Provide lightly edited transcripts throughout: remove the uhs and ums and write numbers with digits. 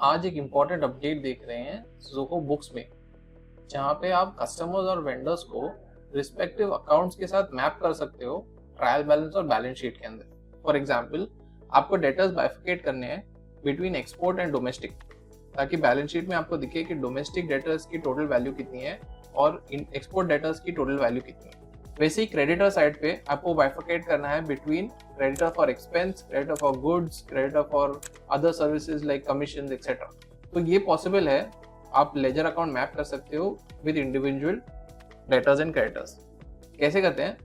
आज एक important update देख रहे हैं ज़ोहो बुक्स में, जहाँ पे आप कस्टमर्स और वेंडर्स को रिस्पेक्टिव अकाउंट्स के साथ मैप कर सकते हो ट्रायल बैलेंस और बैलेंस शीट के अंदर। फॉर एग्जांपल, आपको डेटर्स बाइफिकेट करने हैं बिटवीन एक्सपोर्ट एंड डोमेस्टिक, ताकि बैलेंस शीट में आपको दिखे कि डोमेस्टिक डेटर्स की टोटल वैल्यू कितनी है और एक्सपोर्ट डेटर्स की टोटल वैल्यू कितनी है। वैसे ही क्रेडिटर साइड पे आपको बाइफिकेट करना है between creditor for expense, creditor for goods, creditor for other services like commission etcetera. तो ये पॉसिबल है, आप लेजर अकाउंट मैप कर सकते हो with individual debtors and creditors. कैसे करते हैं?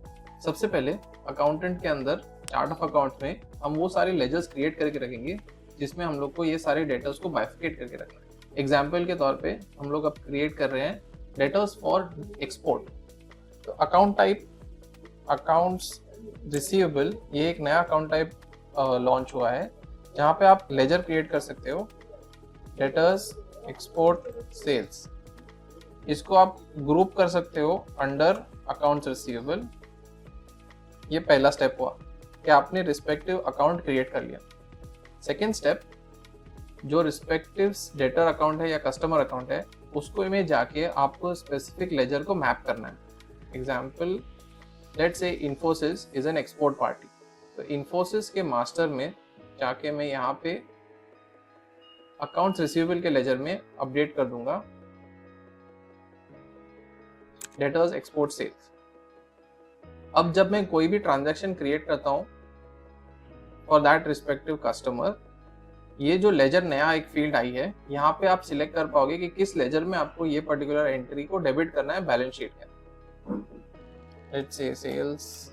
सबसे पहले अकाउंटेंट के अंदर चार्ट ऑफ अकाउंट्स में हम वो सारे लेजर्स क्रिएट करके रखेंगे जिसमें हम लोग को ये सारे डेटर्स को बाइफिकेट करके रखना है। एग्जाम्पल के तौर पे हम लोग अब क्रिएट कर रहे हैं डेटर्स फॉर एक्सपोर्ट। तो अकाउंट टाइप अकाउंट्स रिसीवेबल, ये एक नया अकाउंट टाइप लॉन्च हुआ है जहाँ पे आप लेजर क्रिएट कर सकते हो डेटर्स एक्सपोर्ट सेल्स। इसको आप ग्रुप कर सकते हो अंडर अकाउंट्स रिसीवेबल। ये पहला स्टेप हुआ कि आपने रिस्पेक्टिव अकाउंट क्रिएट कर लिया। सेकेंड स्टेप, जो रिस्पेक्टिव डेटर अकाउंट है या कस्टमर अकाउंट है उसको में जाके आपको स्पेसिफिक लेजर को मैप करना है। Example, let's say Infosys is an export party, तो इन्फोसिस के मास्टर में जाके मैं यहाँ पे अकाउंट्स रिसीवेबल के लेजर में अपडेट कर दूंगा डेटर्स एक्सपोर्ट सेल्स। अब जब मैं कोई भी ट्रांजैक्शन क्रिएट करता हूँ फॉर दैट रिस्पेक्टिव कस्टमर, ये जो लेजर नया एक फील्ड आई है, यहाँ पे आप सिलेक्ट कर पाओगे कि किस लेजर में आपको ये पर्टिकुलर एंट्री को डेबिट करना है बैलेंस शीट के। लेट्स से सेल्स,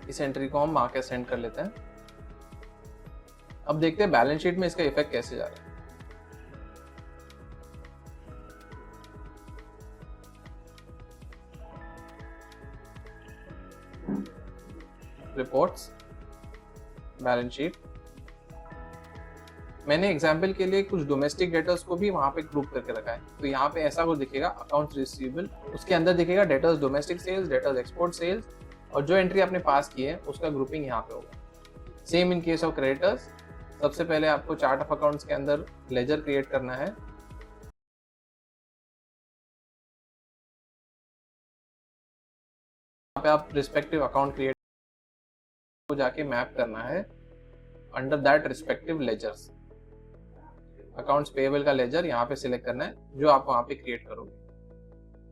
इस एंट्री को हम आके सेंड कर लेते हैं। अब देखते हैं बैलेंस शीट में इसका इफेक्ट कैसे जा रहा है। Reports, balance sheet. मैंने एग्जाम्पल के लिए कुछ डोमेस्टिक डेटर्स को भी वहां पे ग्रुप करके रखा है। तो यहाँ पे ऐसा कुछ दिखेगा अकाउंट्स रिसीवेबल, उसके अंदर दिखेगा debtors domestic sales, debtors export sales, और जो एंट्री आपने पास की है उसका ग्रुपिंग यहाँ पे होगा। Same in case of creditors, सबसे पहले आपको चार्ट ऑफ अकाउंट्स के अंदर लेजर क्रिएट करना है। यहाँ पे आप रिस्पेक्टिव अकाउंट क्रिएट को जाके मैप करना है under that respective ledgers. Accounts payable का लेजर यहाँ पे सिलेक्ट करना है जो आप वहाँ पे क्रिएट करोगे।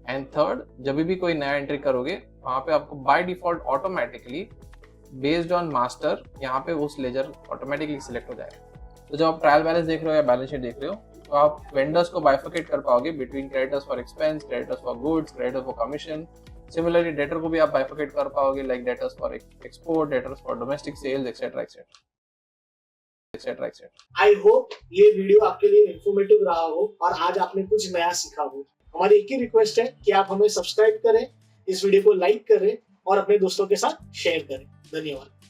एंड थर्ड, जब भी कोई नया एंट्री करोगे वहाँ पे आपको by default automatically based on master यहाँ पे उस लेजर ऑटोमेटिकली सिलेक्ट हो जाएगा। तो जब आप ट्रायल बैलेंस देख रहे हो या बैलेंस शीट देख रहे हो तो आप वेंडर्स को बाइफिकेट कर पाओगे between creditors for expense, creditors for goods, creditors for commission. Similarly debtor को भी आप बाइफिकेट कर पाओगे like debtors for export, debtors for domestic sales etcetera etcetera etcetera etcetera. I hope ये वीडियो आपके लिए इंफॉर्मेटिव रहा हो और आज आपने कुछ नया सीखा हो। हमारी एक ही रिक्वेस्ट है कि आप हमें सब्सक्राइब करें, इस वीडियो को लाइक करें और अपने दोस्तों के साथ शेयर करें। धन्यवाद।